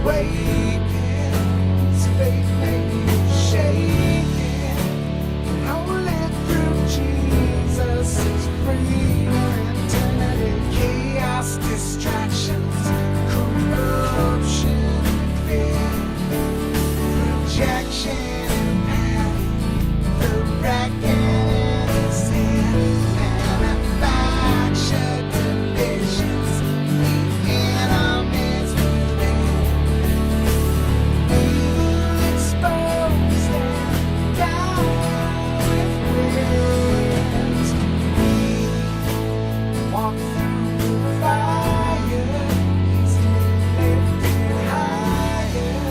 awakens, faith may be shaken. Only through Jesus is freedom eternity. Chaos, distractions, corruption, fear, rejection and panic, the reckoning is here. Manufactured divisions, the enemies within. Evil exposed and down with winds. We walk through the fire, he's lifted higher.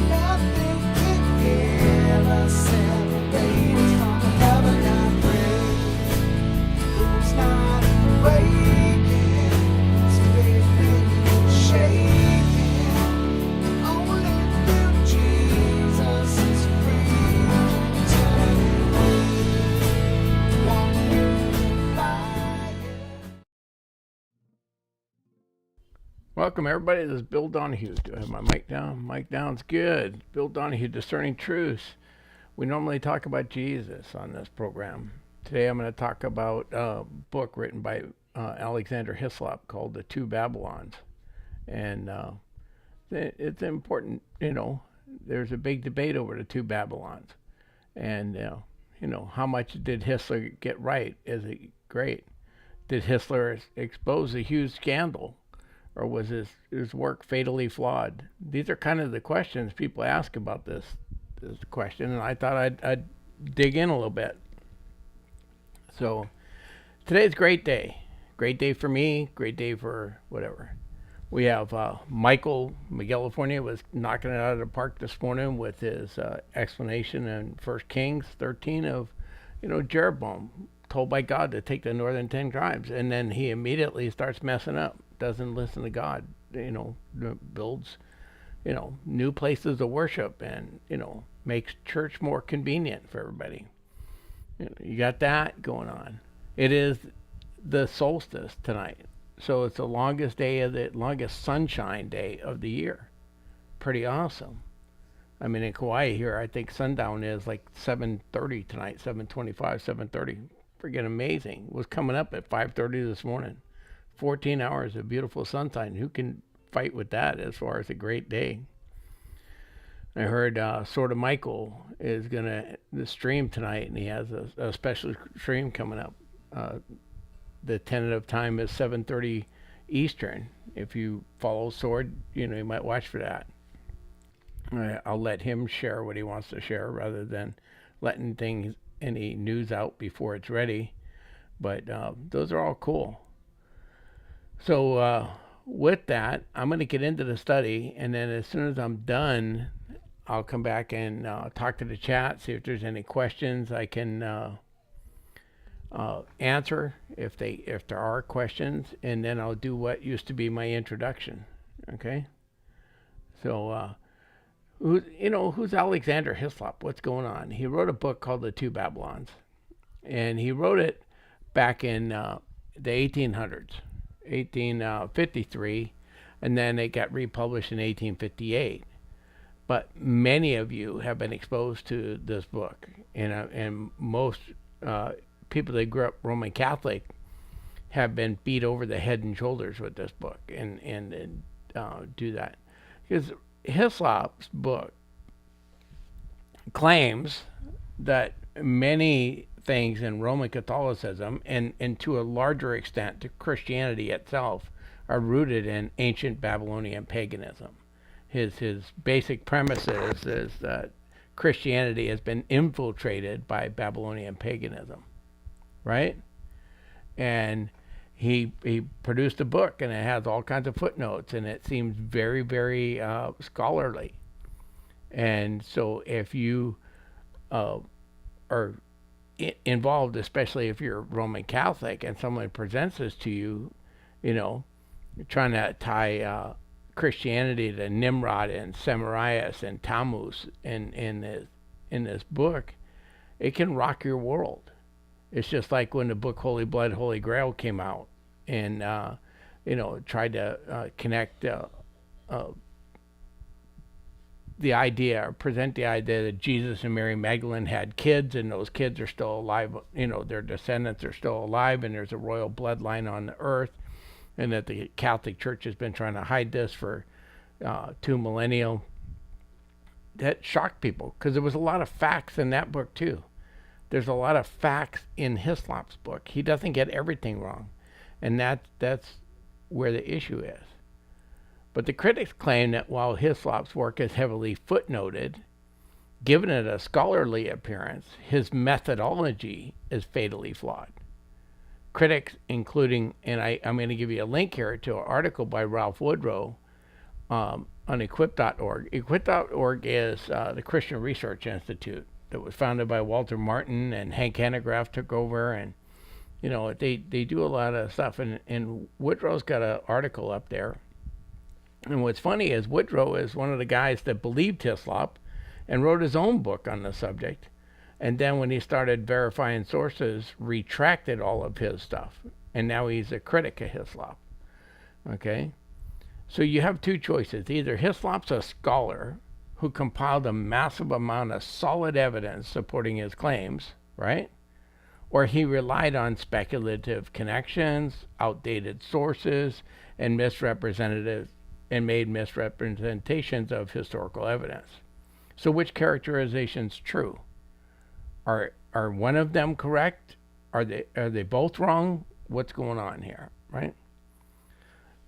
Nothing can give us separate from the love of God. Who's not awakened, faith may be shaken. Only through Jesus is freedom eternity. Walk through the fire. Welcome, everybody. This is Bill Donahue. Do I have my mic down? Mic down's good. Bill Donahue, Discerning Truths. We normally talk about Jesus on this program. Today I'm going to talk about a book written by Alexander Hyslop called The Two Babylons. And it's important, there's a big debate over the two Babylons. And, how much did Hitler get right? Is it great? Did Hitler expose a huge scandal? Or was his work fatally flawed? These are kind of the questions people ask about this question, and I thought I'd dig in a little bit. So today's a great day for me, great day for whatever. We have Michael California was knocking it out of the park this morning with his explanation in 1 Kings 13 of, Jeroboam told by God to take the northern 10 tribes, and then he immediately starts messing up, doesn't listen to God, builds, new places of worship and, makes church more convenient for everybody. You got that going on. It is the solstice tonight. So it's the longest sunshine day of the year. Pretty awesome. I mean, in Kauai here, I think sundown is like 7:30 tonight, 7:25, 7:30. Freaking amazing. It was coming up at 5:30 this morning. 14 hours of beautiful sunshine. Who can fight with that as far as a great day? I heard Sort of Michael is going to stream tonight, and he has a special stream coming up. The tentative time is 7:30 Eastern. If you follow Sword, you might watch for that. I'll let him share what he wants to share rather than letting any news out before it's ready. But those are all cool. So with that, I'm going to get into the study, and then as soon as I'm done, I'll come back and talk to the chat, see if there's any questions I can answer if there are questions, and then I'll do what used to be my introduction. Okay. So who's Alexander Hyslop? What's going on? He wrote a book called The Two Babylons, and he wrote it back in the 1800s, 1853, and then it got republished in 1858. But many of you have been exposed to this book, and most people that grew up Roman Catholic have been beat over the head and shoulders with this book, and do that. Because Hyslop's book claims that many things in Roman Catholicism, and to a larger extent to Christianity itself, are rooted in ancient Babylonian paganism. His basic premise is that Christianity has been infiltrated by Babylonian paganism, right? And he produced a book, and it has all kinds of footnotes, and it seems very, very scholarly. And so if you are involved, especially if you're Roman Catholic, and someone presents this to you, trying to tie Christianity to Nimrod and Semiramis and Tammuz in this book, it can rock your world. It's just like when the book Holy Blood, Holy Grail came out, and tried to connect the idea, or present the idea that Jesus and Mary Magdalene had kids, and those kids are still alive. Their descendants are still alive, and there's a royal bloodline on the earth, and that the Catholic Church has been trying to hide this for 2 millennia. That shocked people because there was a lot of facts in that book too. There's a lot of facts in Hyslop's book. He doesn't get everything wrong, and that's where the issue is. But the critics claim that while Hyslop's work is heavily footnoted, giving it a scholarly appearance, his methodology is fatally flawed. Critics, including, and I'm going to give you a link here to an article by Ralph Woodrow on equip.org. Equip.org is the Christian Research Institute that was founded by Walter Martin, and Hank Hanegraaff took over, and they do a lot of stuff. And Woodrow's got an article up there. And what's funny is Woodrow is one of the guys that believed Hyslop and wrote his own book on the subject. And then when he started verifying sources, retracted all of his stuff. And now he's a critic of Hyslop. Okay? So you have two choices. Either Hyslop's a scholar who compiled a massive amount of solid evidence supporting his claims, right? Or he relied on speculative connections, outdated sources, and made misrepresentations of historical evidence. So which characterization's true? Are one of them correct? Are they both wrong? What's going on here, right?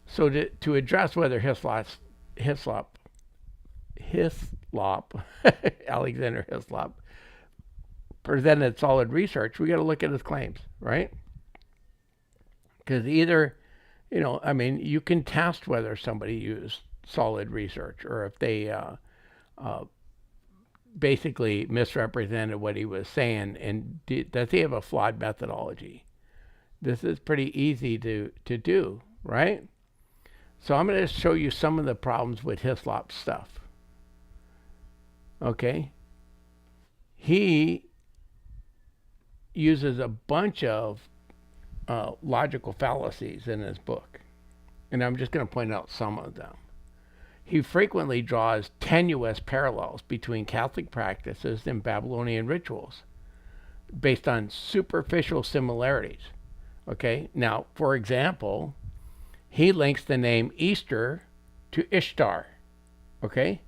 So to address whether Hyslop, Alexander Hyslop, presented solid research, we got to look at his claims, right? Because either, you can test whether somebody used solid research or if they basically misrepresented what he was saying, and does he have a flawed methodology? This is pretty easy to do, right? So I'm going to show you some of the problems with Hyslop's stuff. Okay? He uses a bunch of logical fallacies in his book, and I'm just going to point out some of them. He frequently draws tenuous parallels between Catholic practices and Babylonian rituals based on superficial similarities. Okay, now, for example, he links the name Easter to Ishtar. Okay,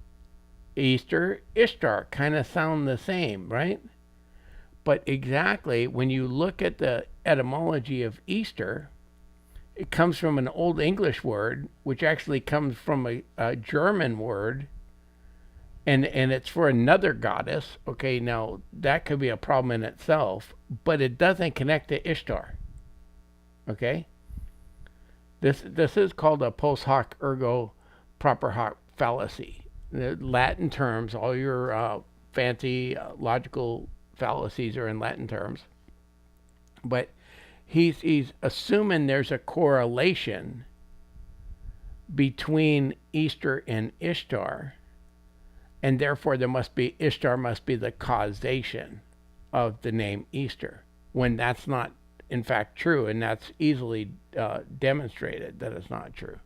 Easter, Ishtar kind of sound the same, right? But exactly when you look at the etymology of Easter, it comes from an Old English word, which actually comes from a German word, and it's for another goddess. Okay, now that could be a problem in itself, but it doesn't connect to Ishtar. Okay? This is called a post hoc ergo propter hoc fallacy. The Latin terms, all your fancy logical fallacies are in Latin terms. But he's assuming there's a correlation between Easter and Ishtar, and therefore Ishtar must be the causation of the name Easter, when that's not in fact true, and that's easily demonstrated that it's not true.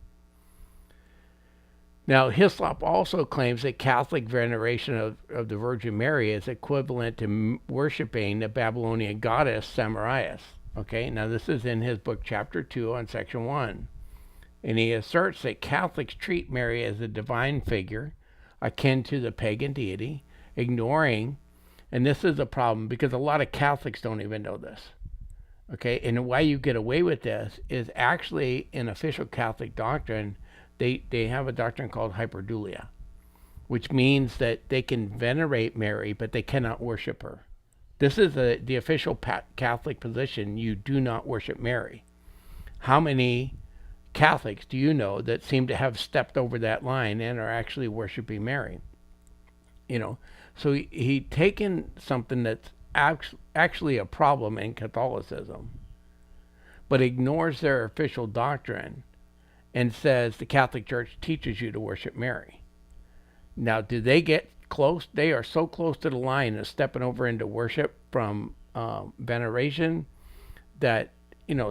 Now, Hyslop also claims that Catholic veneration of the Virgin Mary is equivalent to worshiping the Babylonian goddess Semiramis. Okay, now this is in his book, Chapter 2, on Section 1. And he asserts that Catholics treat Mary as a divine figure, akin to the pagan deity, ignoring, and this is a problem because a lot of Catholics don't even know this. Okay, and why you get away with this is actually in official Catholic doctrine, they have a doctrine called hyperdulia, which means that they can venerate Mary, but they cannot worship her. This is the official Catholic position. You do not worship Mary. How many Catholics do you know that seem to have stepped over that line and are actually worshiping Mary? So he taken something that's actually a problem in Catholicism, but ignores their official doctrine and says the Catholic Church teaches you to worship Mary. Now, do they get close? They are so close to the line of stepping over into worship from veneration that,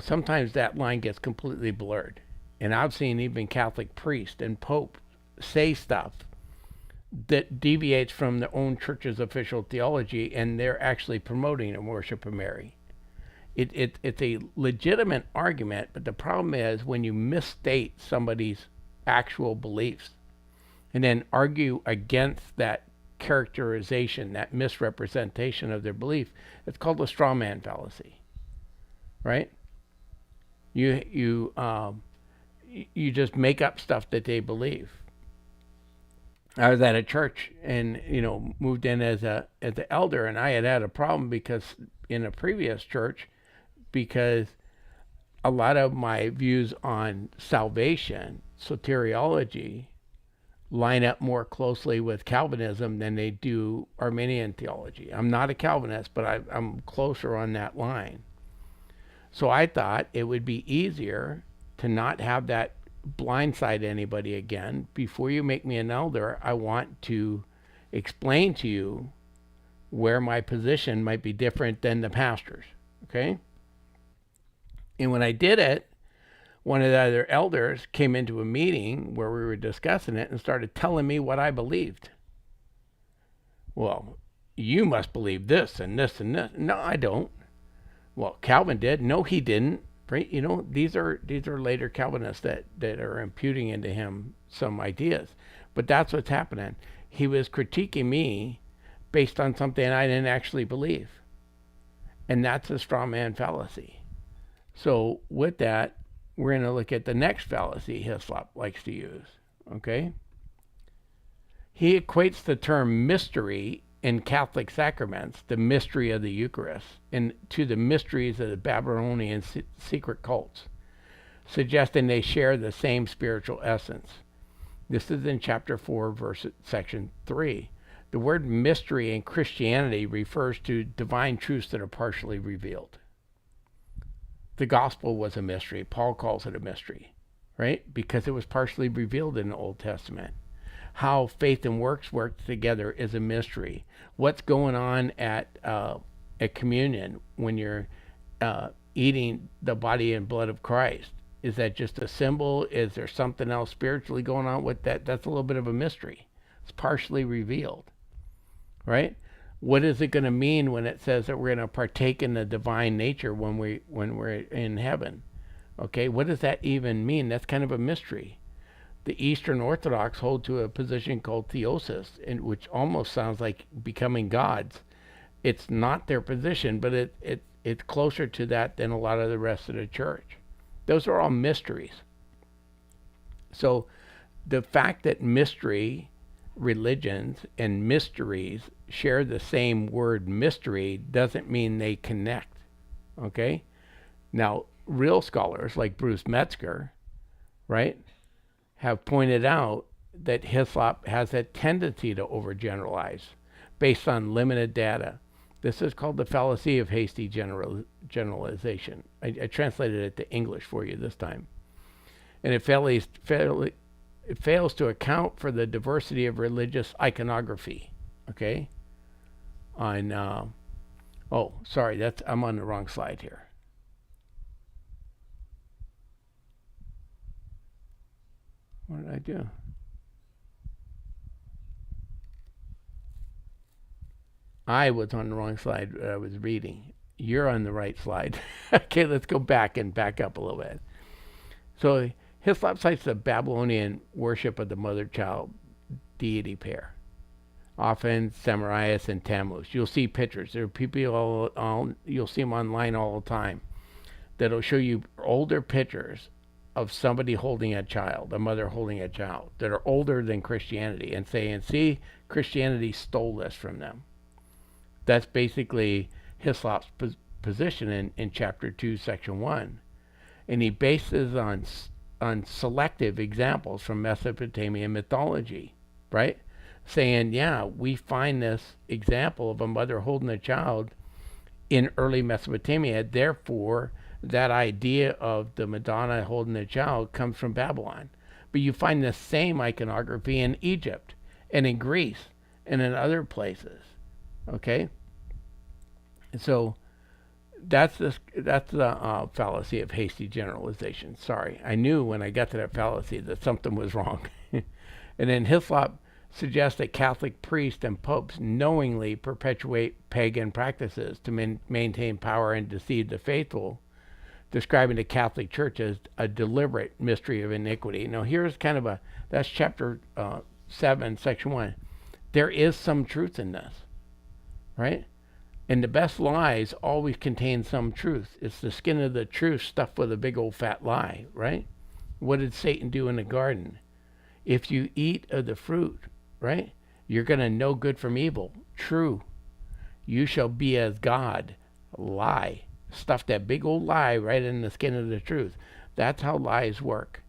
sometimes that line gets completely blurred. And I've seen even Catholic priests and Pope say stuff that deviates from their own church's official theology, and they're actually promoting a worship of Mary. It's a legitimate argument, but the problem is when you misstate somebody's actual beliefs and then argue against that characterization, that misrepresentation of their belief, it's called a straw man fallacy, right? You just make up stuff that they believe. I was at a church and moved in as an elder, and I had a problem because in a previous church, because a lot of my views on salvation, soteriology, line up more closely with Calvinism than they do Arminian theology. I'm not a Calvinist, but I'm closer on that line. So I thought it would be easier to not have that blindside anybody again. Before you make me an elder, I want to explain to you where my position might be different than the pastor's, okay? And when I did it, one of the other elders came into a meeting where we were discussing it and started telling me what I believed. Well, you must believe this and this and this. No, I don't. Well, Calvin did. No, he didn't. Right? These are later Calvinists that are imputing into him some ideas. But that's what's happening. He was critiquing me based on something I didn't actually believe. And that's a straw man fallacy. So with that, we're going to look at the next fallacy Hyslop likes to use. Okay? He equates the term mystery in Catholic sacraments, the mystery of the Eucharist, and to the mysteries of the Babylonian secret cults, suggesting they share the same spiritual essence. This is in chapter 4, section 3. The word mystery in Christianity refers to divine truths that are partially revealed. The gospel was a mystery. Paul calls it a mystery, right? Because it was partially revealed in the Old Testament. How faith and works work together is a mystery. What's going on at communion when you're eating the body and blood of Christ? Is that just a symbol? Is there something else spiritually going on with that? That's a little bit of a mystery. It's partially revealed, right? What is it going to mean when it says that we're going to partake in the divine nature when we're in heaven? Okay, what does that even mean? That's kind of a mystery. The Eastern Orthodox hold to a position called theosis, which almost sounds like becoming gods. It's not their position, but it's closer to that than a lot of the rest of the church. Those are all mysteries. So the fact that mystery religions and mysteries share the same word mystery doesn't mean they connect. Okay? Now, real scholars like Bruce Metzger, right, have pointed out that Hyslop has a tendency to overgeneralize based on limited data. This is called the fallacy of hasty generalization. I translated it to English for you this time. And it fails to account for the diversity of religious iconography. Okay? I'm on the wrong slide here. What did I do? I was on the wrong slide. I was reading. You're on the right slide. Okay, let's go back up a little bit. So Hyslop cites the Babylonian worship of the mother-child deity pair, often Semiramis and Tammuz. You'll see pictures. There are people you'll see them online all the time that'll show you older pictures of somebody holding a child, a mother holding a child, that are older than Christianity, and saying, see, Christianity stole this from them. That's basically Hyslop's position in chapter 2, section 1. And he bases on selective examples from Mesopotamian mythology, right? Saying, yeah, we find this example of a mother holding a child in early Mesopotamia, therefore that idea of the Madonna holding a child comes from Babylon. But you find the same iconography in Egypt and in Greece and in other places. Okay? And so that's the fallacy of hasty generalization. Sorry, I knew when I got to that fallacy that something was wrong. And then Hyslop suggests that Catholic priests and popes knowingly perpetuate pagan practices to maintain power and deceive the faithful, describing the Catholic Church as a deliberate mystery of iniquity. Now, here's kind of that's chapter 7, section 1. There is some truth in this, right? And the best lies always contain some truth. It's the skin of the truth stuffed with a big old fat lie, right? What did Satan do in the garden? If you eat of the fruit, right, you're going to know good from evil. True. You shall be as God. Lie. Stuff that big old lie right in the skin of the truth. That's how lies work.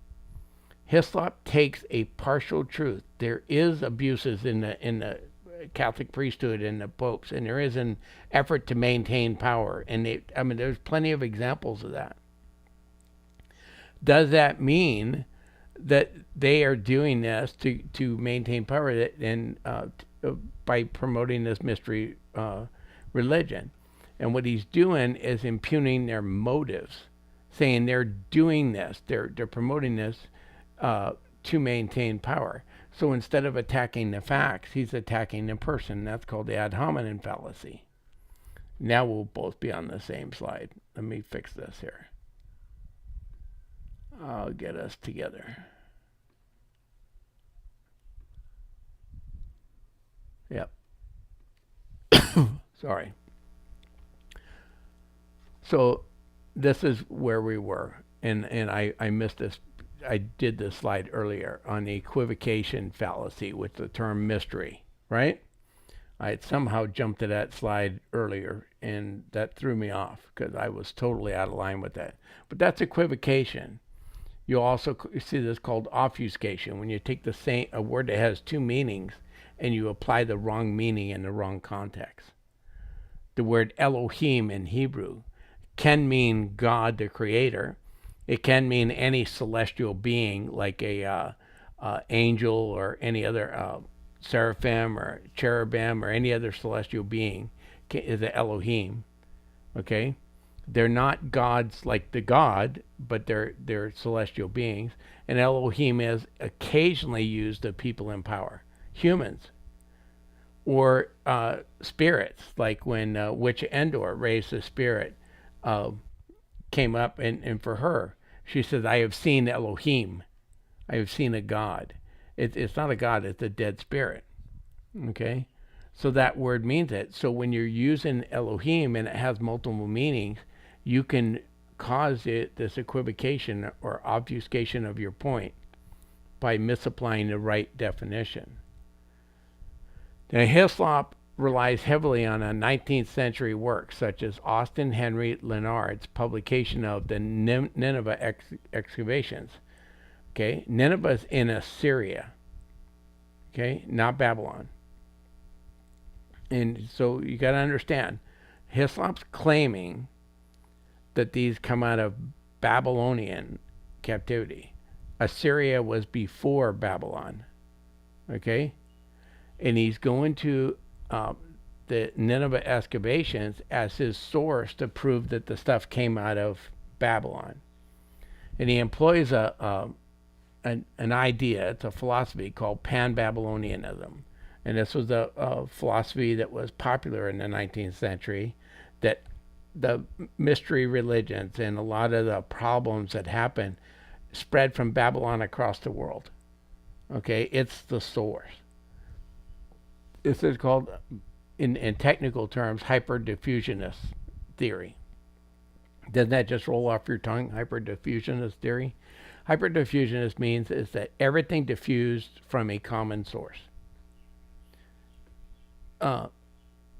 Hyslop takes a partial truth. There is abuses in the Catholic priesthood and the popes, and there is an effort to maintain power. And there's plenty of examples of that. Does that mean that they are doing this to maintain power and by promoting this mystery religion? And what he's doing is impugning their motives, saying they're doing this, they're promoting this to maintain power. So instead of attacking the facts, he's attacking the person. That's called the ad hominem fallacy. Now we'll both be on the same slide. Let me fix this here. I'll get us together. Yep. Sorry. So this is where we were, and I missed this. I did this slide earlier on the equivocation fallacy with the term mystery, right? I had somehow jumped to that slide earlier, and that threw me off because I was totally out of line with that. But that's equivocation. You'll also see this called obfuscation, when you take a word that has two meanings and you apply the wrong meaning in the wrong context. The word Elohim in Hebrew can mean God the Creator. It can mean any celestial being, like a angel or any other seraphim or cherubim or any other celestial being is an Elohim. Okay? They're not gods like the God, but they're celestial beings. And Elohim is occasionally used of people in power, humans, or spirits, like when Witch Endor raised the spirit, came up, and for her, she says, I have seen Elohim. I have seen a God. It's not a God, it's a dead spirit. Okay? So that word means it. So when you're using Elohim and it has multiple meanings, you can cause this equivocation or obfuscation of your point by misapplying the right definition. Now, Hyslop relies heavily on a 19th century work such as Austin Henry Leonard's publication of the Nineveh excavations. Okay, Nineveh is in Assyria. Okay, not Babylon. And so you got to understand, Hyslop's claiming that these come out of Babylonian captivity. Assyria was before Babylon. Okay? And he's going to the Nineveh excavations as his source to prove that the stuff came out of Babylon. And he employs an idea, it's a philosophy called Pan-Babylonianism. And this was a philosophy that was popular in the 19th century, that the mystery religions and a lot of the problems that happen spread from Babylon across the world. Okay, it's the source. This is called, in technical terms, hyperdiffusionist theory. Doesn't that just roll off your tongue, hyperdiffusionist theory? Hyperdiffusionist means is that everything diffused from a common source.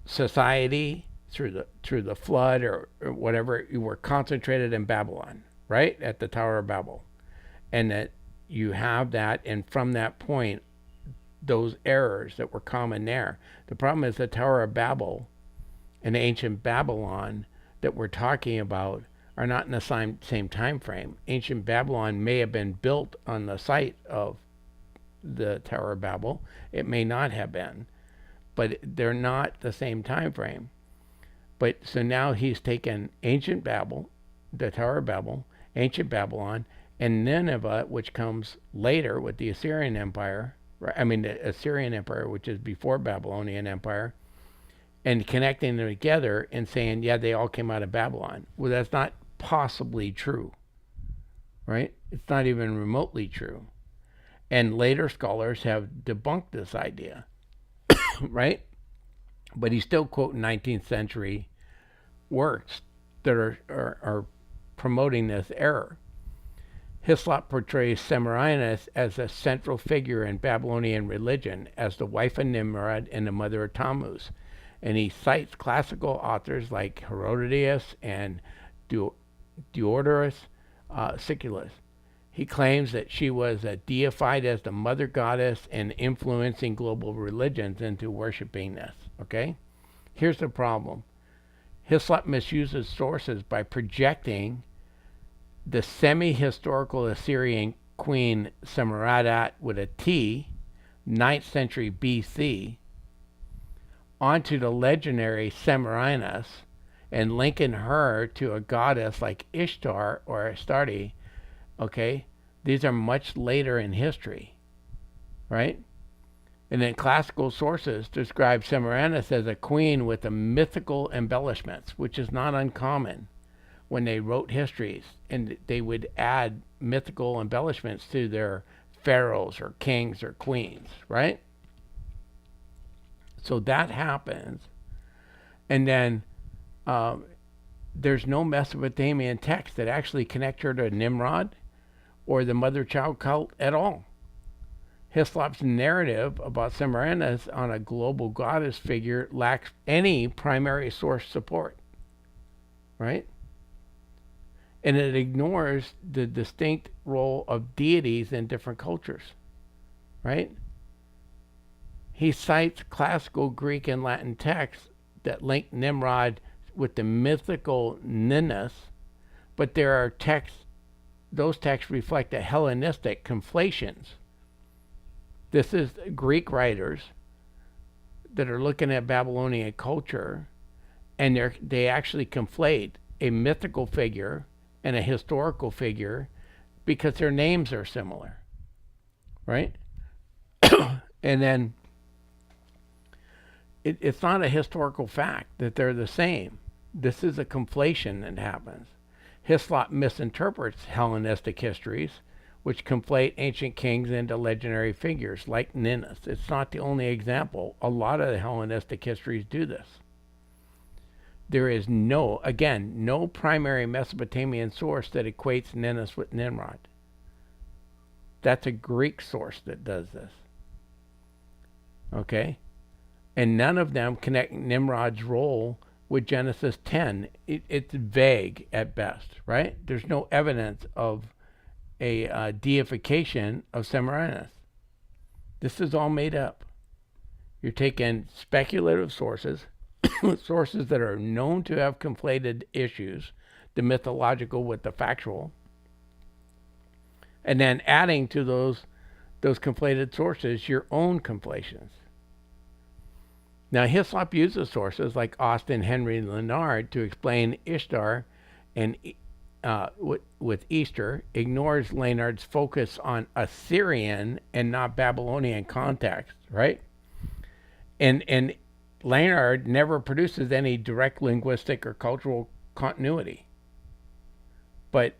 Society, through the flood or whatever, you were concentrated in Babylon, right? At the Tower of Babel. And that you have that, and from that point, those errors that were common there. The problem is the Tower of Babel and ancient Babylon that we're talking about are not in the same time frame. Ancient Babylon may have been built on the site of the Tower of Babel. It may not have been, but they're not the same time frame. But so now he's taken ancient Babel, the Tower of Babel, ancient Babylon, and Nineveh, which comes later with the Assyrian Empire, right? I mean, the Assyrian Empire, which is before Babylonian Empire, and connecting them together and saying, yeah, they all came out of Babylon. Well, that's not possibly true, right? It's not even remotely true. And later scholars have debunked this idea, right? But he's still quoting 19th century works that are promoting this error. Hyslop portrays Semiramis as a central figure in Babylonian religion, as the wife of Nimrod and the mother of Tammuz. And he cites classical authors like Herodotus and Diodorus Siculus. He claims that she was deified as the mother goddess and influencing global religions into worshiping this. Okay? Here's the problem. Hyslop misuses sources by projecting the semi-historical Assyrian queen Semiramis with a T, 9th century BC, onto the legendary Semiramis and linking her to a goddess like Ishtar or Astarte. Okay, these are much later in history, right? And then classical sources describe Semiramis as a queen with the mythical embellishments, which is not uncommon when they wrote histories, and they would add mythical embellishments to their pharaohs or kings or queens, right? So that happens. And then there's no Mesopotamian text that actually connect her to Nimrod or the mother-child cult at all. Hyslop's narrative about Semiramis on a global goddess figure lacks any primary source support, right? And it ignores the distinct role of deities in different cultures, right? He cites classical Greek and Latin texts that link Nimrod with the mythical Ninus, but there are texts, those texts reflect a Hellenistic conflations. This is Greek writers that are looking at Babylonian culture, and they actually conflate a mythical figure and a historical figure because their names are similar, right? And then it's not a historical fact that they're the same. This is a conflation that happens. Hyslop misinterprets Hellenistic histories, which conflate ancient kings into legendary figures like Ninus. It's not the only example. A lot of the Hellenistic histories do this. There is no primary Mesopotamian source that equates Ninus with Nimrod. That's a Greek source that does this. Okay? And none of them connect Nimrod's role with Genesis 10. It's vague at best, right? There's no evidence of a deification of Semiramis. This is all made up. You're taking speculative sources, sources that are known to have conflated issues, the mythological with the factual, and then adding to those conflated sources your own conflations. Now, Hyslop uses sources like Austin Henry Leonard to explain Ishtar and with Easter, ignores Leonard's focus on Assyrian and not Babylonian context, right? And Leonard never produces any direct linguistic or cultural continuity. But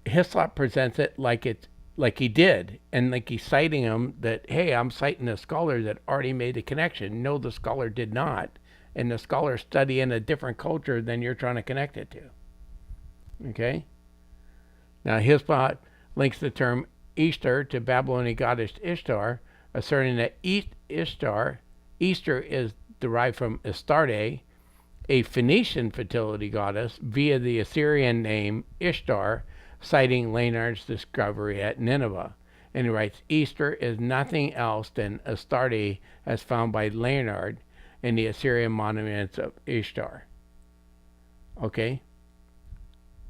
Hyslop presents it like he did, and like he's citing him that, hey, I'm citing a scholar that already made the connection. No, the scholar did not. And the scholar study in a different culture than you're trying to connect it to. Okay? Now, Hyslop links the term Easter to Babylonian goddess Ishtar, asserting that Easter is derived from Astarte, a Phoenician fertility goddess, via the Assyrian name Ishtar, citing Leonard's discovery at Nineveh. And he writes, Easter is nothing else than Astarte as found by Leonard in the Assyrian monuments of Ishtar. Okay?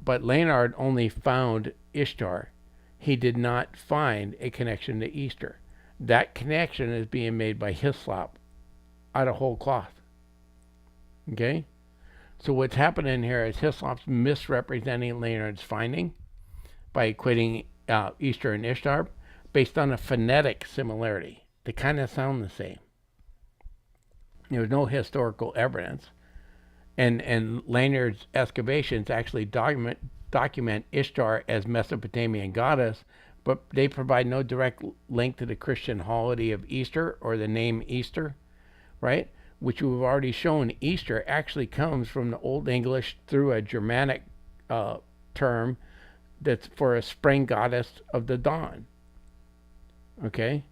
But Leonard only found Ishtar. He did not find a connection to Easter. That connection is being made by Hyslop out of whole cloth. Okay? So what's happening here is Hyslop's misrepresenting Leonard's finding by equating Easter and Ishtar based on a phonetic similarity. They kind of sound the same. There was no historical evidence. And Lanyard's excavations actually document Ishtar as Mesopotamian goddess, but they provide no direct link to the Christian holiday of Easter or the name Easter, right? Which we've already shown Easter actually comes from the Old English through a Germanic term that's for a spring goddess of the dawn. Okay?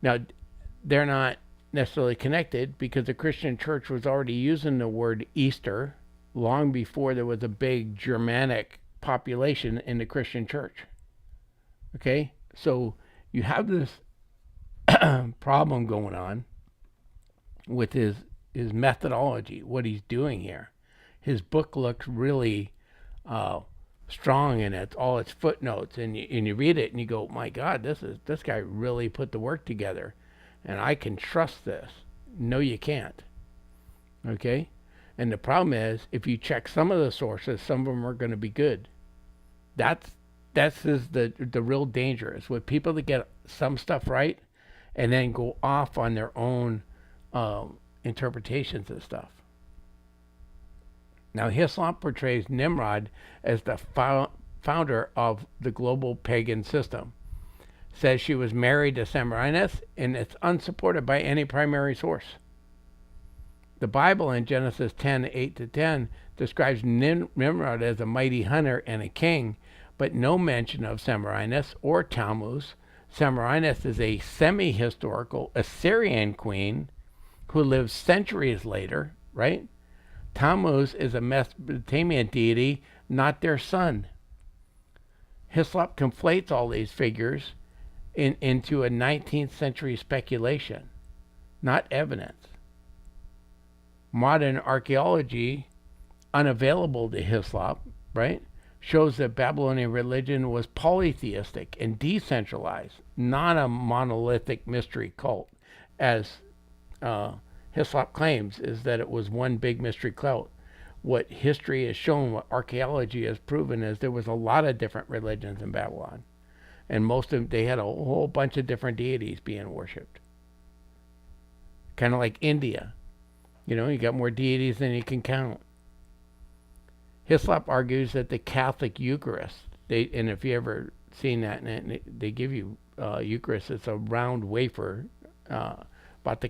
Now, they're not necessarily connected because the Christian church was already using the word Easter long before there was a big Germanic population in the Christian church. Okay? So you have this problem going on with his methodology, what he's doing here. His book looks really strong in it, all its footnotes, and you read it and you go, my God, this guy really put the work together, and I can trust this. No, you can't. Okay? And the problem is, if you check some of the sources, some of them are going to be good. That's the real danger, is with people that get some stuff right and then go off on their own interpretations of stuff. Now, Hyslop portrays Nimrod as the founder of the global pagan system. Says she was married to Semiramis, and it's unsupported by any primary source. The Bible in Genesis 10:8-10 describes Nimrod as a mighty hunter and a king, but no mention of Semiramis or Tammuz. Semiramis is a semi-historical Assyrian queen who lived centuries later, right? Tammuz is a Mesopotamian deity, not their son. Hyslop conflates all these figures into a 19th century speculation, not evidence. Modern archaeology, unavailable to Hyslop, right, shows that Babylonian religion was polytheistic and decentralized, not a monolithic mystery cult, as Hyslop claims, is that it was one big mystery cult. What history has shown, what archaeology has proven, is there was a lot of different religions in Babylon. And most of them, they had a whole bunch of different deities being worshipped. Kind of like India. You know, you got more deities than you can count. Hyslop argues that the Catholic Eucharist, and if you ever seen that, and they give you Eucharist, it's a round wafer, about the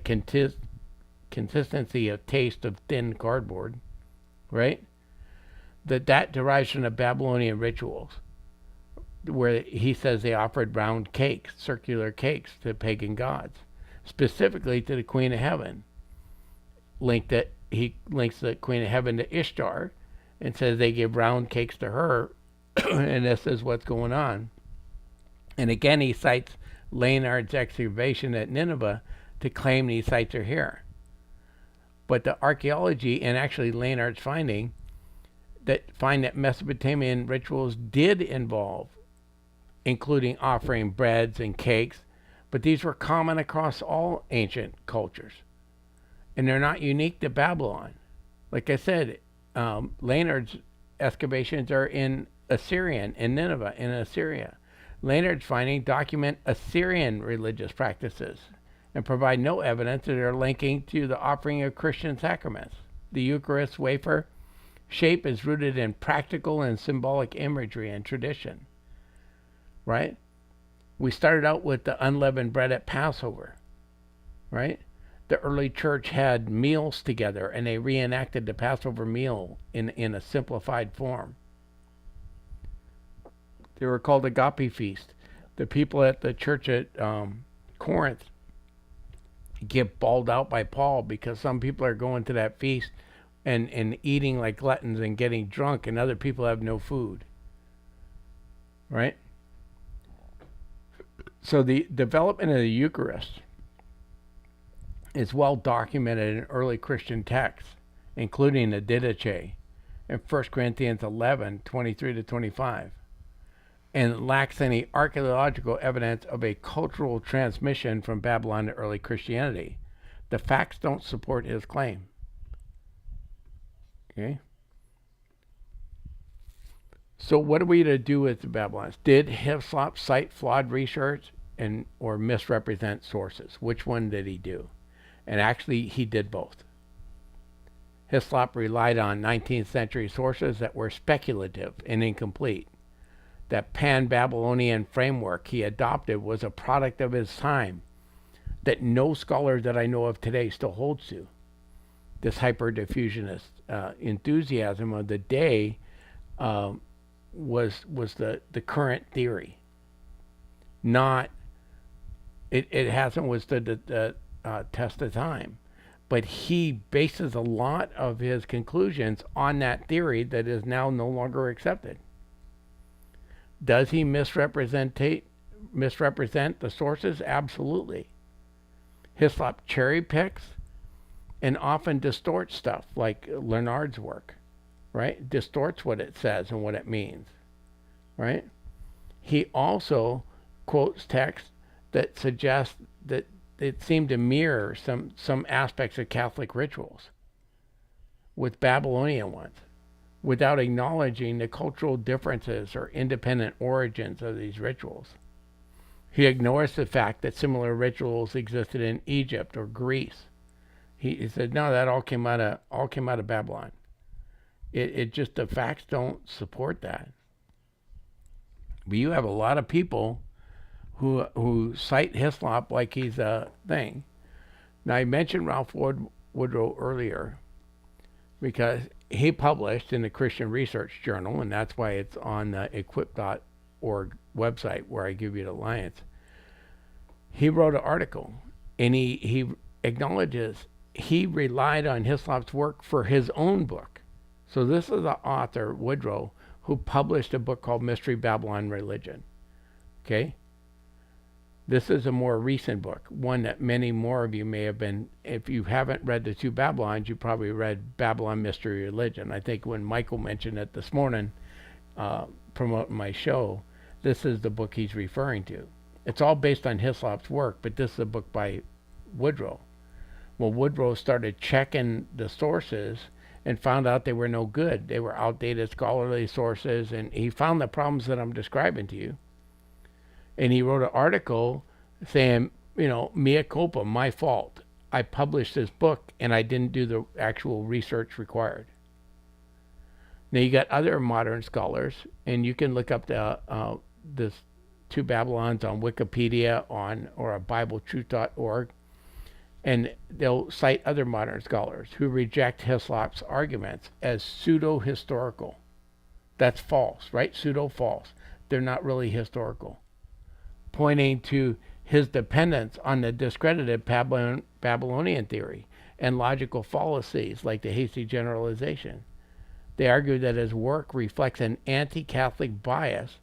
consistency of taste of thin cardboard, right? That derives from the Babylonian rituals, where he says they offered round cakes, circular cakes, to pagan gods, specifically to the Queen of Heaven. He links the Queen of Heaven to Ishtar, and says they give round cakes to her, and this is what's going on. And again, he cites Lanyard's excavation at Nineveh to claim these sites are here. But the archaeology, and actually Lanyard's find that Mesopotamian rituals did involve including offering breads and cakes, but these were common across all ancient cultures. And they're not unique to Babylon. Like I said, Lanyard's excavations are in Nineveh, in Assyria. Lanyard's findings document Assyrian religious practices and provide no evidence that they're linking to the offering of Christian sacraments. The Eucharist wafer shape is rooted in practical and symbolic imagery and tradition, right? We started out with the unleavened bread at Passover, right? The early church had meals together, and they reenacted the Passover meal in a simplified form. They were called agape feast. The people at the church at Corinth get bawled out by Paul because some people are going to that feast and eating like gluttons and getting drunk, and other people have no food, right? So the development of the Eucharist is well documented in early Christian texts, including the Didache in 1 Corinthians 11:23-25, and lacks any archaeological evidence of a cultural transmission from Babylon to early Christianity. The facts don't support his claim. Okay? So what are we to do with the Babylonians? Did Hyslop cite flawed research and or misrepresent sources. Which one did he do? And actually, he did both. Hyslop relied on 19th century sources that were speculative and incomplete. That pan-Babylonian framework he adopted was a product of his time that no scholar that I know of today still holds to. This hyper-diffusionist enthusiasm of the day was the current theory. Not, it hasn't withstood the test of time. But he bases a lot of his conclusions on that theory that is now no longer accepted. Does he misrepresent the sources? Absolutely. Hyslop cherry picks and often distorts stuff, like Leonard's work, right? Distorts what it says and what it means, right? He also quotes texts that suggest that it seemed to mirror some aspects of Catholic rituals with Babylonian ones, without acknowledging the cultural differences or independent origins of these rituals. He ignores the fact that similar rituals existed in Egypt or Greece. He said, no, that all came out of Babylon. It just, the facts don't support that. But you have a lot of people who cite Hyslop like he's a thing. Now, I mentioned Ralph Woodrow earlier because he published in the Christian Research Journal, and that's why it's on the equip.org website where I give you the alliance. He wrote an article, and he acknowledges he relied on Hyslop's work for his own book. So this is the author, Woodrow, who published a book called Mystery Babylon Religion. Okay? This is a more recent book, one that many more of you may have been, if you haven't read The Two Babylons, you probably read Babylon Mystery Religion. I think when Michael mentioned it this morning, promoting my show, this is the book he's referring to. It's all based on Hyslop's work, but this is a book by Woodrow. Well, Woodrow started checking the sources and found out they were no good. They were outdated scholarly sources, and he found the problems that I'm describing to you. And he wrote an article saying, mea culpa, my fault. I published this book and I didn't do the actual research required. Now you got other modern scholars, and you can look up this Two Babylons on Wikipedia or BibleTruth.org, and they'll cite other modern scholars who reject Hyslop's arguments as pseudo-historical. That's false, right? Pseudo-false. They're not really historical, pointing to his dependence on the discredited Babylonian theory and logical fallacies like the hasty generalization. They argue that his work reflects an anti-Catholic bias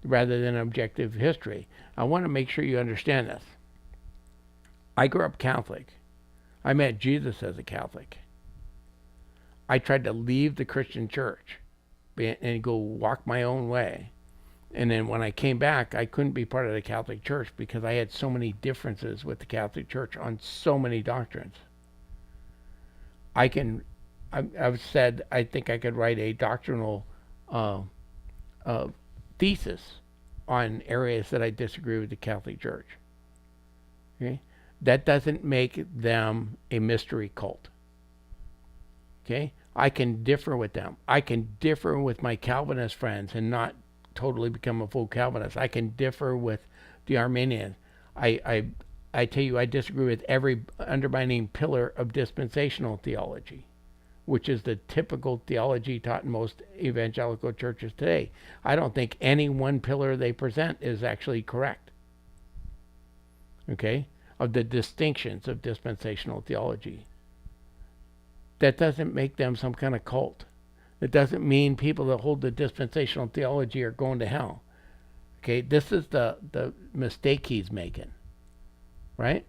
rather than objective history. I want to make sure you understand this. I grew up Catholic. I met Jesus as a Catholic. I tried to leave the Christian church and go walk my own way. And then when I came back, I couldn't be part of the Catholic Church because I had so many differences with the Catholic Church on so many doctrines. I've said I think I could write a doctrinal thesis on areas that I disagree with the Catholic Church. Okay? That doesn't make them a mystery cult. Okay? I can differ with them. I can differ with my Calvinist friends and not totally become a full Calvinist. I can differ with the Arminians. I tell you, I disagree with every undermining pillar of dispensational theology, which is the typical theology taught in most evangelical churches today. I don't think any one pillar they present is actually correct. Okay? Of the distinctions of dispensational theology. That doesn't make them some kind of cult. It doesn't mean people that hold the dispensational theology are going to hell. Okay, this is the mistake he's making, right?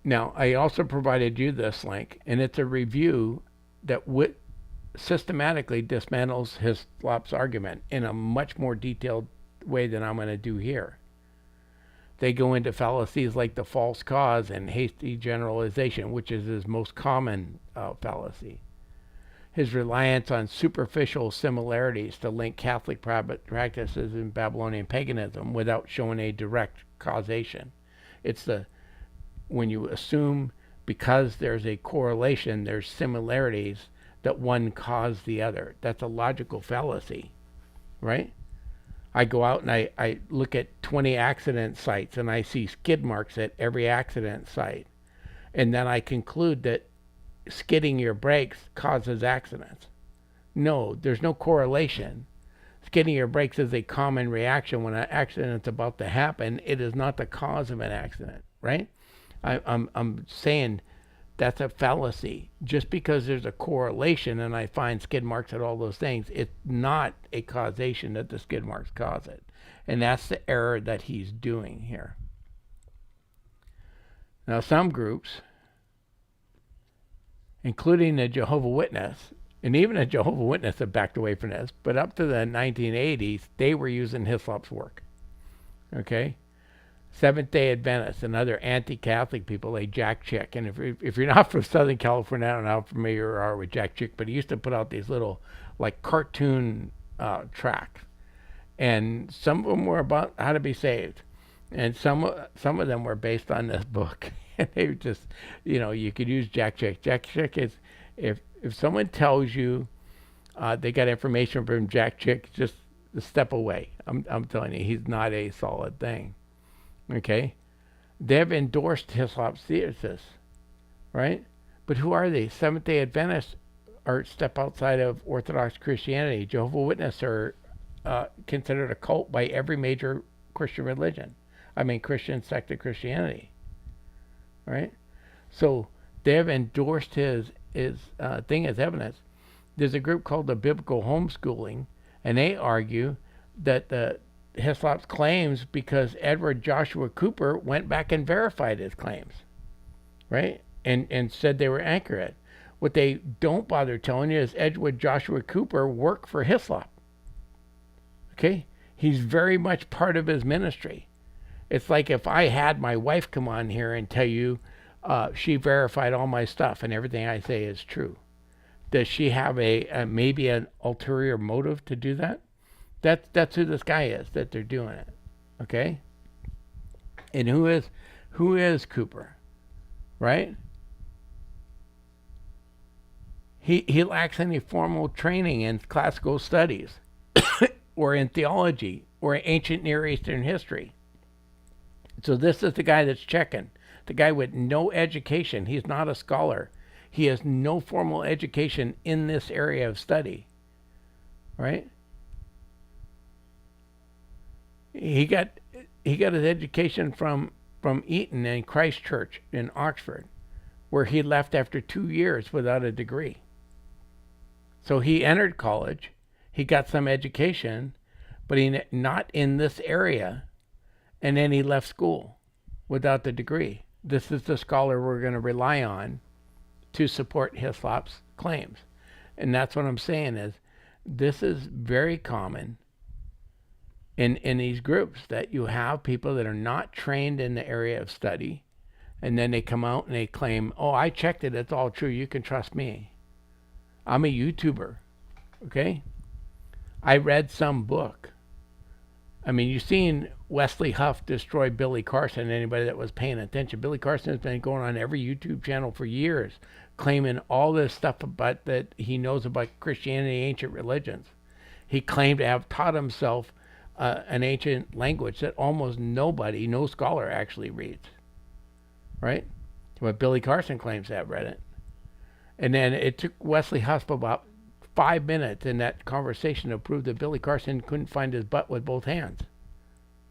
Now, I also provided you this link, and it's a review that systematically dismantles Hyslop's argument in a much more detailed way than I'm going to do here. They go into fallacies like the false cause and hasty generalization, which is his most common fallacy. his reliance on superficial similarities to link Catholic practices and Babylonian paganism without showing a direct causation. It's when you assume because there's a correlation, there's similarities, that one caused the other. That's a logical fallacy, right? I go out and I look at 20 accident sites and I see skid marks at every accident site. And then I conclude that skidding your brakes causes accidents. No, there's no correlation. Skidding your brakes is a common reaction when an accident's about to happen. It is not the cause of an accident, right? I'm saying that's a fallacy. Just because there's a correlation and I find skid marks at all those things, it's not a causation that the skid marks cause it. And that's the error that he's doing here. Now, some groups, including the Jehovah's Witness, and even the Jehovah's Witness have backed away from this, but up to the 1980s, they were using Hyslop's work. Okay? Seventh-day Adventists and other anti-Catholic people, like Jack Chick. And if you're not from Southern California, I don't know how familiar you are with Jack Chick, but he used to put out these little, like, cartoon tracks. And some of them were about how to be saved. And some of them were based on this book. And they were just, you could use Jack Chick. Jack Chick is, if someone tells you they got information from Jack Chick, just step away. I'm telling you, he's not a solid thing. Okay? They've endorsed Hyslop's thesis, right? But who are they? Seventh-day Adventists are step outside of Orthodox Christianity. Jehovah's Witnesses are considered a cult by every major Christian religion. Christian sect of Christianity, right? So they have endorsed his thing as evidence. There's a group called the Biblical Homeschooling, and they argue that the Hyslop's claims because Edward Joshua Cooper went back and verified his claims, right? And said they were accurate. What they don't bother telling you is Edward Joshua Cooper worked for Hyslop. Okay? He's very much part of his ministry. It's like if I had my wife come on here and tell you she verified all my stuff and everything I say is true. Does she have maybe an ulterior motive to do that? That's who this guy is, that they're doing it. Okay? And who is Cooper? Right? He lacks any formal training in classical studies or in theology or ancient Near Eastern history. So this is the guy that's checking. The guy with no education. He's not a scholar. He has no formal education in this area of study. Right? He got his education from Eton and Christ Church in Oxford, where he left after 2 years without a degree. So he entered college, he got some education, but he not in this area, and then he left school without the degree. This is the scholar we're going to rely on to support Hyslop's claims. And that's what I'm saying is this is very common in these groups, that you have people that are not trained in the area of study, and then they come out and they claim, oh, I checked it, it's all true, you can trust me. I'm a YouTuber, okay? I read some book. You've seen Wesley Huff destroy Billy Carson, anybody that was paying attention. Billy Carson has been going on every YouTube channel for years, claiming all this stuff about that he knows about Christianity, ancient religions. He claimed to have taught himself an ancient language that almost no scholar actually reads, right? But Billy Carson claims to have read it. And then it took Wesley Huff about 5 minutes in that conversation to prove that Billy Carson couldn't find his butt with both hands.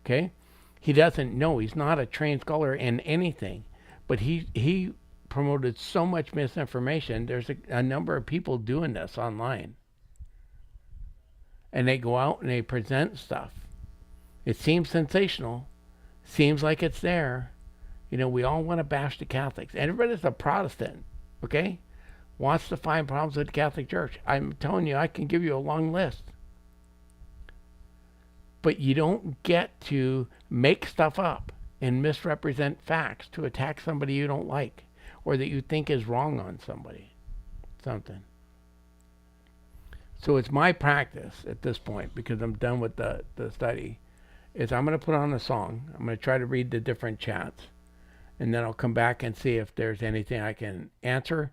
Okay? He doesn't know. He's not a trained scholar in anything. But he promoted so much misinformation. There's a number of people doing this online. And they go out and they present stuff. It seems sensational. Seems like it's there. We all want to bash the Catholics. Everybody that's a Protestant, okay, wants to find problems with the Catholic Church. I'm telling you, I can give you a long list. But you don't get to make stuff up and misrepresent facts to attack somebody you don't like or that you think is wrong on something. So it's my practice at this point, because I'm done with the study, is I'm going to put on a song. I'm going to try to read the different chats, and then I'll come back and see if there's anything I can answer.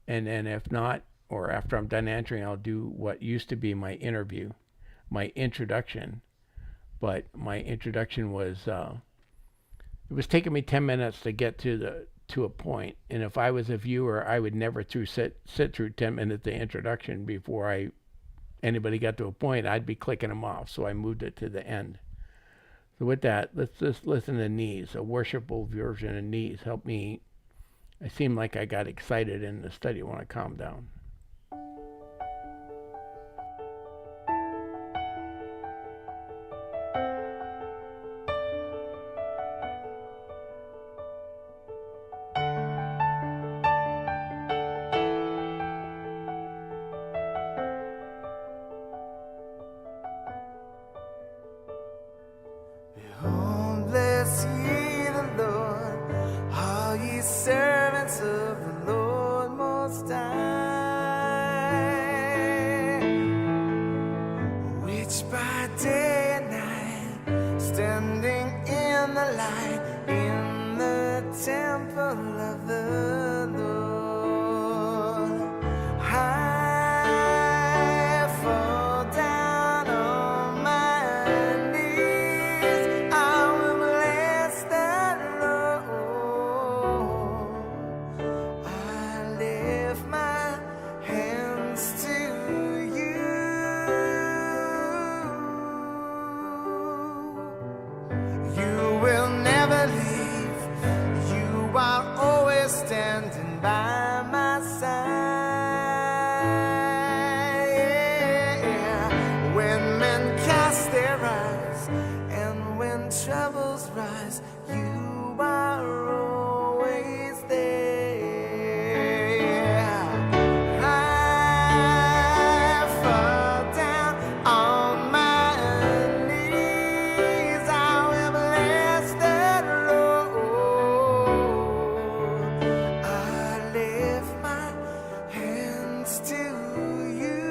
And then if not, or after I'm done answering, I'll do what used to be my interview, my introduction. But my introduction was, it was taking me 10 minutes to get to a point. And if I was a viewer, I would never sit through 10 minutes of introduction before anybody got to a point. I'd be clicking them off. So I moved it to the end. So with that, let's just listen to Knees, a worshipful version of Knees. Help me. I seem like I got excited in the study when I calmed down. Behold, bless ye the Lord, all ye servants of the Lord Most High, which by day and night, standing in the light, in the temple of the Lord, I fall down on my knees. I will bless the Lord. I lift my hands to you. You will never leave. You are always standing by my side. Yeah. When men cast their eyes and when troubles rise, you are always there. Yeah. I fall down on my knees. I will bless the Lord. I lift my hands to you.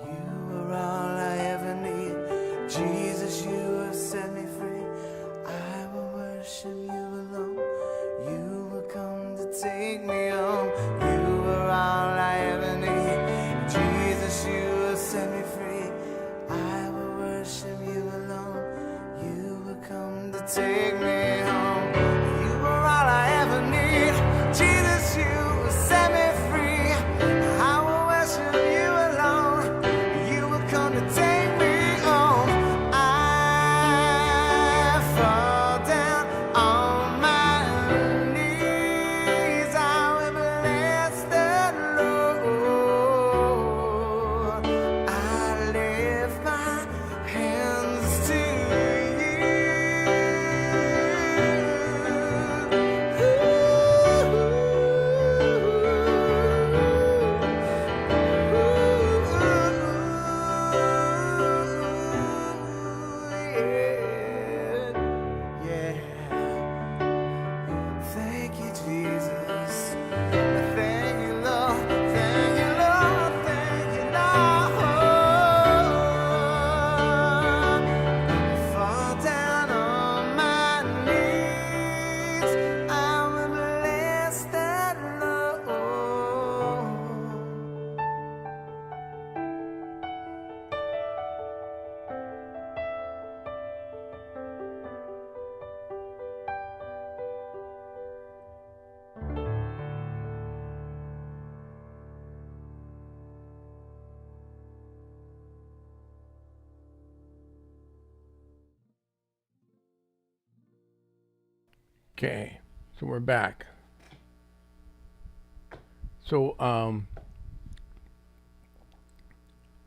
You are all I ever need. Jesus, you have set me free. I will worship you alone. You will come to take me home. You are all I ever need. Jesus, you have set me free. I will worship you alone. You will come to take me home. You are all I ever need. Jesus, you have set me free. I will worship you alone. You will come to take me home. I fall down on my knees. I will bless the Lord. I lift my hands to Thank you, Jesus. Thank you, Lord. Thank you, Lord. Thank you, Lord. Fall down on my knees. I will bless the Lord. Okay, so we're back. So,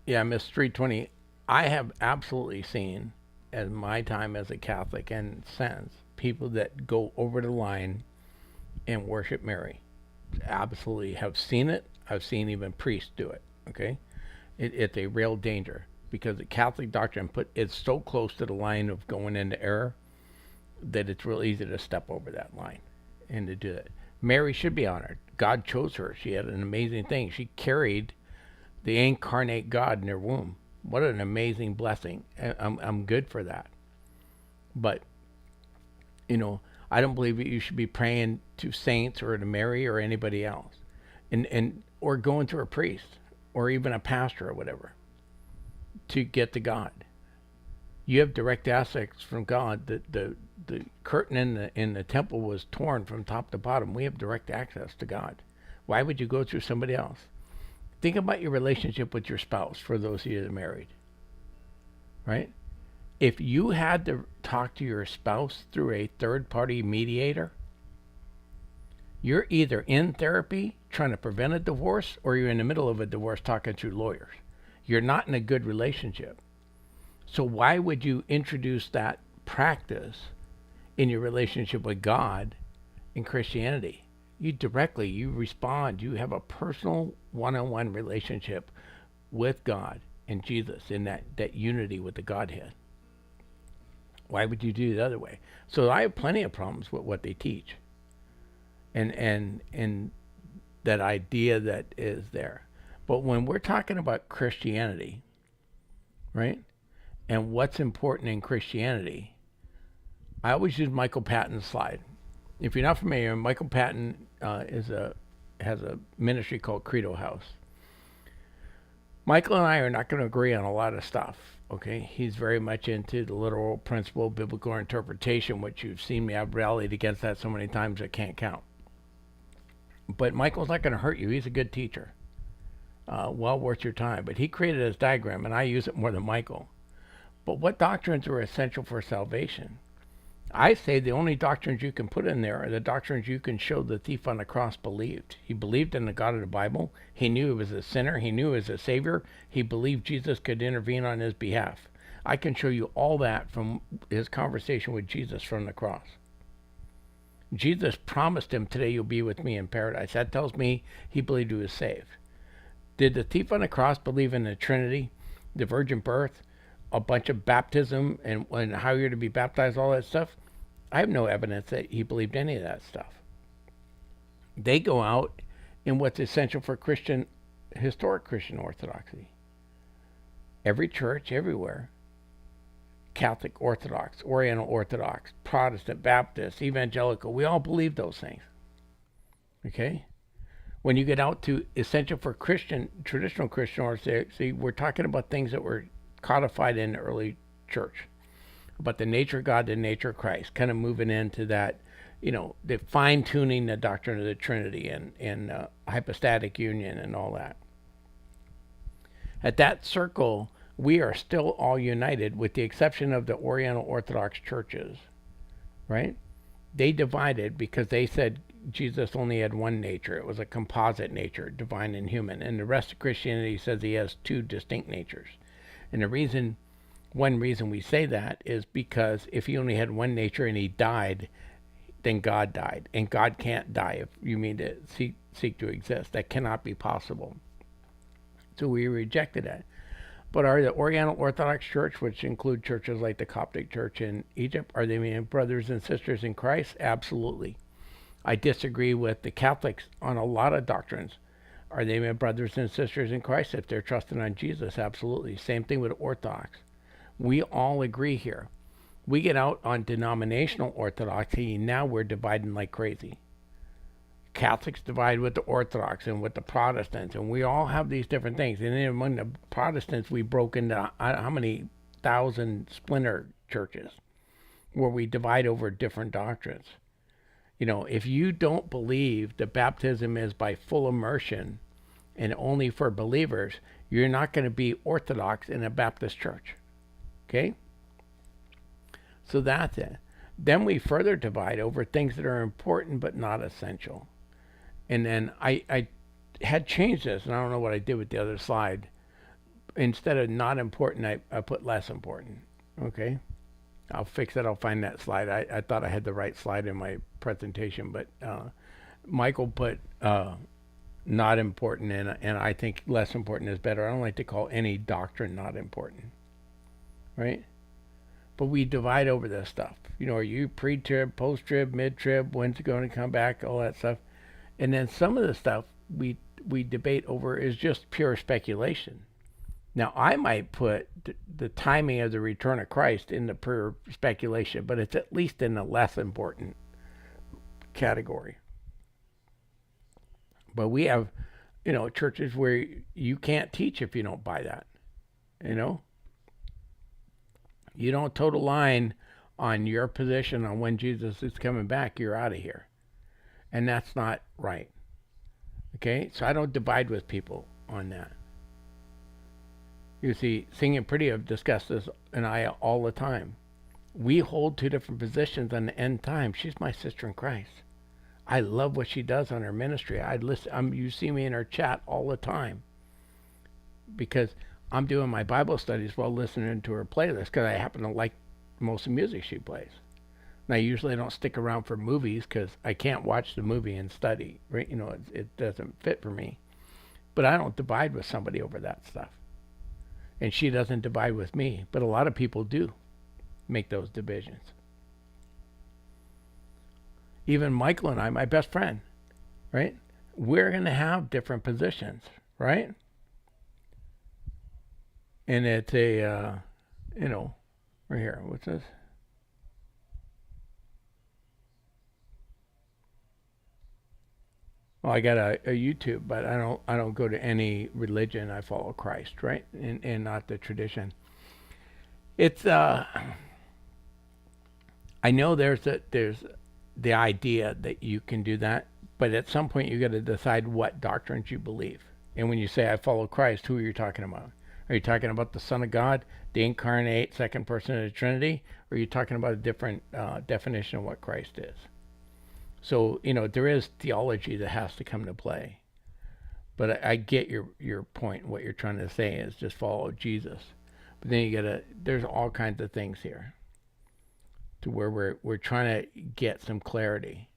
yeah, Miss 320, I have absolutely seen, as my time as a Catholic and since, people that go over the line and worship Mary. Absolutely have seen it. I've seen even priests do it. Okay, It's a real danger because the Catholic doctrine it's so close to the line of going into error that it's real easy to step over that line and to do that. Mary should be honored. God chose her. She had an amazing thing. She carried the incarnate God in her womb. What an amazing blessing. I'm good for that. But, I don't believe that you should be praying to saints or to Mary or anybody else. Or going to a priest or even a pastor or whatever to get to God. You have direct access from God. The curtain in the temple was torn from top to bottom. We have direct access to God. Why would you go through somebody else? Think about your relationship with your spouse, for those of you that are married. Right? If you had to talk to your spouse through a third-party mediator, you're either in therapy trying to prevent a divorce, or you're in the middle of a divorce talking through lawyers. You're not in a good relationship. So why would you introduce that practice in your relationship with God in Christianity? You respond, you have a personal one-on-one relationship with God and Jesus in that unity with the Godhead. Why would you do it the other way? So I have plenty of problems with what they teach. And that idea that is there. But when we're talking about Christianity, right? And what's important in Christianity, I always use Michael Patton's slide. If you're not familiar, Michael Patton has a ministry called Credo House. Michael and I are not going to agree on a lot of stuff. Okay, he's very much into the literal principle, biblical interpretation, which you've seen me. I've rallied against that so many times I can't count. But Michael's not going to hurt you. He's a good teacher. Well worth your time. But he created his diagram, and I use it more than Michael. But what doctrines are essential for salvation? I say the only doctrines you can put in there are the doctrines you can show the thief on the cross believed. He believed in the God of the Bible. He knew he was a sinner. He knew he was a savior. He believed Jesus could intervene on his behalf. I can show you all that from his conversation with Jesus from the cross. Jesus promised him, today you'll be with me in paradise. That tells me he believed he was saved. Did the thief on the cross believe in the Trinity, the virgin birth, a bunch of baptism, and how you're to be baptized, all that stuff? I have no evidence that he believed any of that stuff. They go out in what's essential for historic Christian orthodoxy. Every church, everywhere, Catholic Orthodox, Oriental Orthodox, Protestant, Baptist, Evangelical, we all believe those things. Okay? When you get out to essential for traditional Christian orthodoxy, we're talking about things that were codified in the early church. About the nature of God, the nature of Christ, kind of moving into that, the fine-tuning the doctrine of the Trinity and hypostatic union and all that. At that circle, we are still all united with the exception of the Oriental Orthodox churches, right? They divided because they said Jesus only had one nature. It was a composite nature, divine and human. And the rest of Christianity says he has two distinct natures. And one reason we say that is because if he only had one nature and he died, then God died. And God can't die if you mean to seek to exist. That cannot be possible. So we rejected it. But are the Oriental Orthodox Church, which include churches like the Coptic Church in Egypt, are they my brothers and sisters in Christ? Absolutely. I disagree with the Catholics on a lot of doctrines. Are they my brothers and sisters in Christ if they're trusting on Jesus? Absolutely. Same thing with Orthodox. We all agree here. We get out on denominational orthodoxy, and now we're dividing like crazy. Catholics divide with the Orthodox and with the Protestants, and we all have these different things. And then among the Protestants, we broke into how many thousand splinter churches where we divide over different doctrines. If you don't believe that baptism is by full immersion and only for believers, you're not going to be Orthodox in a Baptist church. Okay? So that's it. Then we further divide over things that are important but not essential. And then I had changed this, and I don't know what I did with the other slide. Instead of not important, I put less important. Okay? I'll fix it. I'll find that slide. I thought I had the right slide in my presentation, but Michael put not important, and I think less important is better. I don't like to call any doctrine not important, right? But we divide over this stuff. Are you pre-trib, post-trib, mid-trib, when's it going to come back, all that stuff. And then some of the stuff we debate over is just pure speculation. Now, I might put the timing of the return of Christ in the pure speculation, but it's at least in the less important category. But we have, churches where you can't teach if you don't buy that. You don't toe the line on your position on when Jesus is coming back, you're out of here. And that's not right. Okay? So I don't divide with people on that. You see, Singing Pretty have discussed this and I all the time. We hold two different positions on the end time. She's my sister in Christ. I love what she does on her ministry. You see me in her chat all the time because I'm doing my Bible studies while listening to her playlist because I happen to like most of the music she plays. Now, usually I don't stick around for movies because I can't watch the movie and study. Right? It doesn't fit for me. But I don't divide with somebody over that stuff. And she doesn't divide with me. But a lot of people do make those divisions. Even Michael and I, my best friend, right? We're going to have different positions, right? And it's right here. What's this? Well, I got a YouTube, but I don't go to any religion. I follow Christ, right? And not the tradition. It's I know there's the idea that you can do that, but at some point you got to decide what doctrines you believe. And when you say I follow Christ, who are you talking about? Are you talking about the Son of God, the incarnate second person of the Trinity, or are you talking about a different definition of what Christ is? So, there is theology that has to come to play. But I get your point. What you're trying to say is just follow Jesus. But then there's all kinds of things here to where we're trying to get some clarity.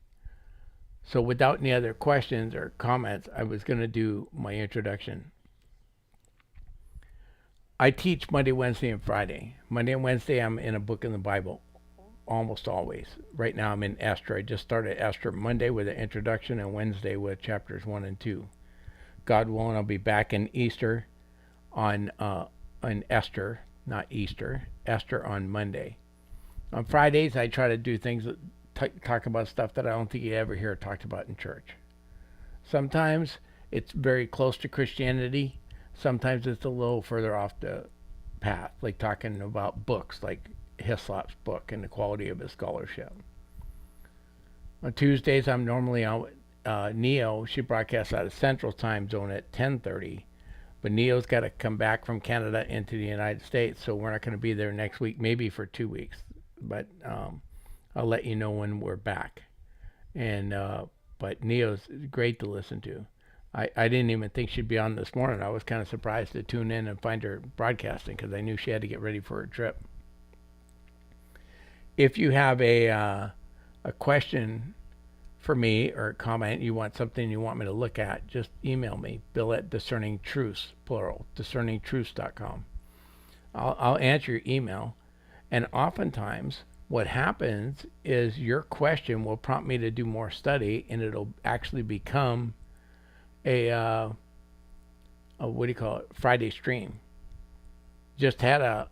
So without any other questions or comments, I was going to do my introduction. I teach Monday, Wednesday, and Friday. Monday and Wednesday, I'm in a book in the Bible. Almost always. Right now I'm in Esther. I just started Esther Monday with an introduction and Wednesday with chapters 1 and 2. God willing, I'll be back in Easter on Esther, not Easter, Esther on Monday. On Fridays, I try to do things that talk about stuff that I don't think you ever hear talked about in church. Sometimes it's very close to Christianity. Sometimes it's a little further off the path, like talking about books like Hyslop's book and the quality of his scholarship. On Tuesdays, I'm normally on Neo. She broadcasts out of Central Time Zone at 10:30, but Neo's got to come back from Canada into the United States, so we're not going to be there next week, maybe for 2 weeks. But I'll let you know when we're back. And but Neo's great to listen to. I didn't even think she'd be on this morning. I was kind of surprised to tune in and find her broadcasting because I knew she had to get ready for her trip. If you have a question for me or a comment, you want something you want me to look at, just email me, Bill at Discerning Truths, plural, discerningtruths.com. I'll answer your email. And oftentimes what happens is your question will prompt me to do more study, and it'll actually become a what do you call it, Friday stream. Just had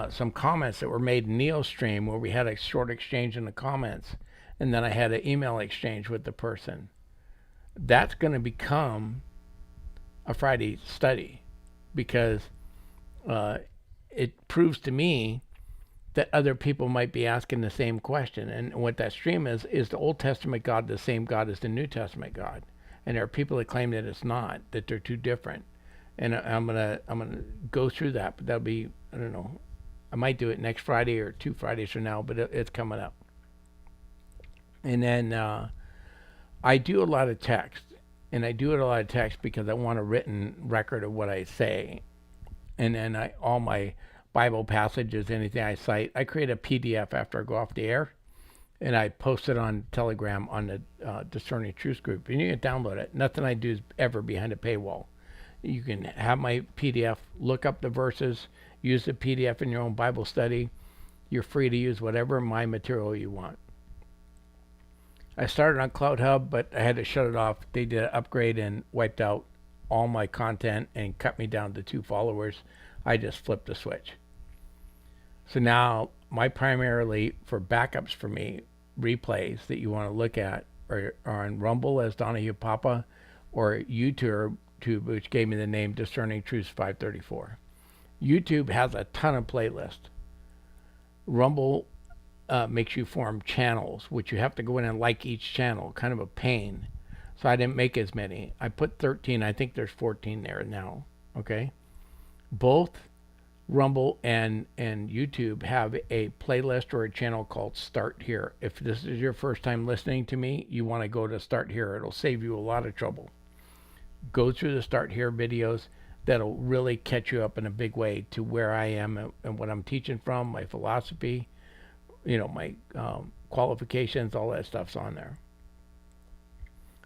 some comments that were made in Neo's stream where we had a short exchange in the comments, and then I had an email exchange with the person. That's going to become a Friday study because it proves to me that other people might be asking the same question. And what that stream is the Old Testament God the same God as the New Testament God? And there are people that claim that it's not, that they're two different. And I'm gonna go through that, but that'll be, I don't know, I might do it next Friday or 2 Fridays from now, but it's coming up. And then I do a lot of text, and I do a lot of text because I want a written record of what I say. And then all my Bible passages, anything I cite, I create a PDF after I go off the air, and I post it on Telegram on the Discerning Truth group, and you can download it. Nothing I do is ever behind a paywall. You can have my PDF, look up the verses, use the PDF in your own Bible study. You're free to use whatever my material you want. I started on Cloud Hub, but I had to shut it off. They did an upgrade and wiped out all my content and cut me down to 2 followers. I just flipped the switch. So now my primarily for backups for me, replays that you want to look at are on Rumble as Donahue Papa, or YouTube, which gave me the name Discerning Truths 534. YouTube has a ton of playlists. Rumble makes you form channels, which you have to go in and like each channel. Kind of a pain. So I didn't make as many. I put 13. I think there's 14 there now. Okay. Both Rumble and YouTube have a playlist or a channel called Start Here. If this is your first time listening to me, you want to go to Start Here. It'll save you a lot of trouble. Go through the Start Here videos. That'll really catch you up in a big way to where I am and what I'm teaching from, my philosophy, my qualifications, all that stuff's on there.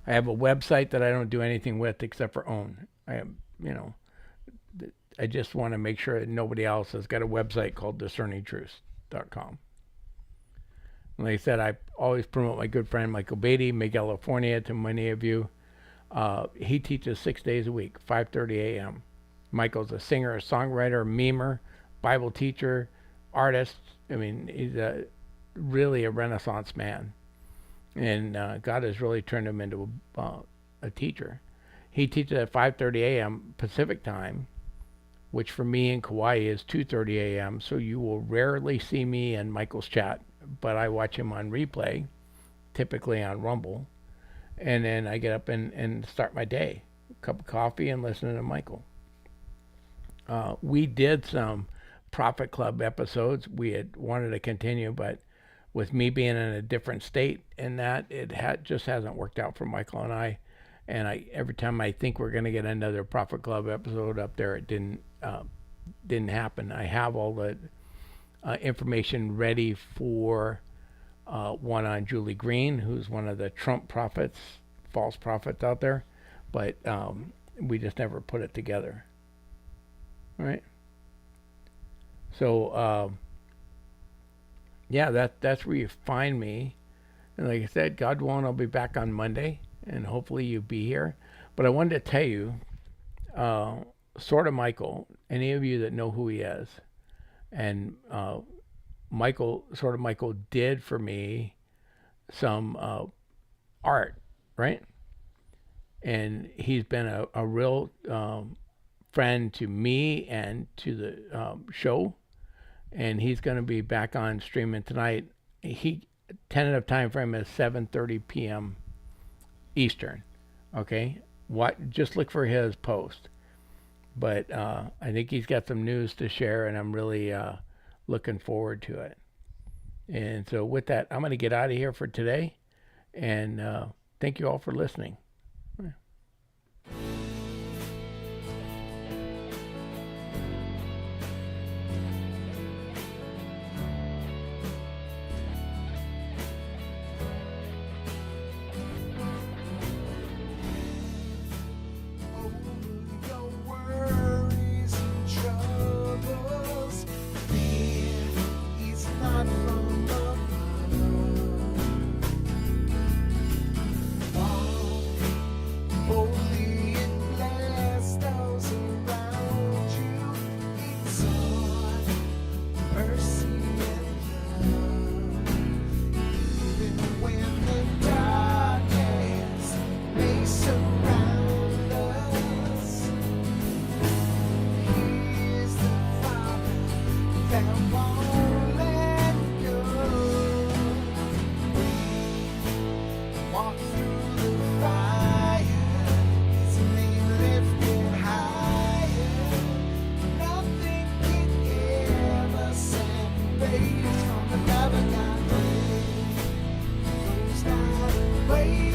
I have a website that I don't do anything with except for own. I just want to make sure that nobody else has got a website called discerningtruths.com. Like I said, I always promote my good friend Michael Beatty, Miguel California, to many of you. He teaches 6 days a week, 5:30 a.m. Michael's a singer, a songwriter, memer, Bible teacher, artist. I mean, he's really a Renaissance man. And God has really turned him into a teacher. He teaches at 5:30 a.m. Pacific time, which for me in Kauai is 2:30 a.m. So you will rarely see me in Michael's chat, but I watch him on replay, typically on Rumble. And then I get up and start my day. A cup of coffee and listen to Michael. We did some Prophet Club episodes. We had wanted to continue, but with me being in a different state and that, it just hasn't worked out for Michael and I. And every time I think we're going to get another Prophet Club episode up there, it didn't happen. I have all the information ready for one on Julie Green, who's one of the Trump prophets, false prophets out there, but we just never put it together. All right. So that's where you find me. And like I said, God willing, I'll be back on Monday, and hopefully you'll be here. But I wanted to tell you, Sort of Michael, any of you that know who he is, and Michael did for me some art, right? And he's been a real friend to me and to the show. And he's going to be back on streaming tonight. Tentative time frame is 7:30 p.m. Eastern. Okay, just look for his post. But I think he's got some news to share, and I'm really looking forward to it. And so with that, I'm going to get out of here for today. And thank you all for listening. Wait.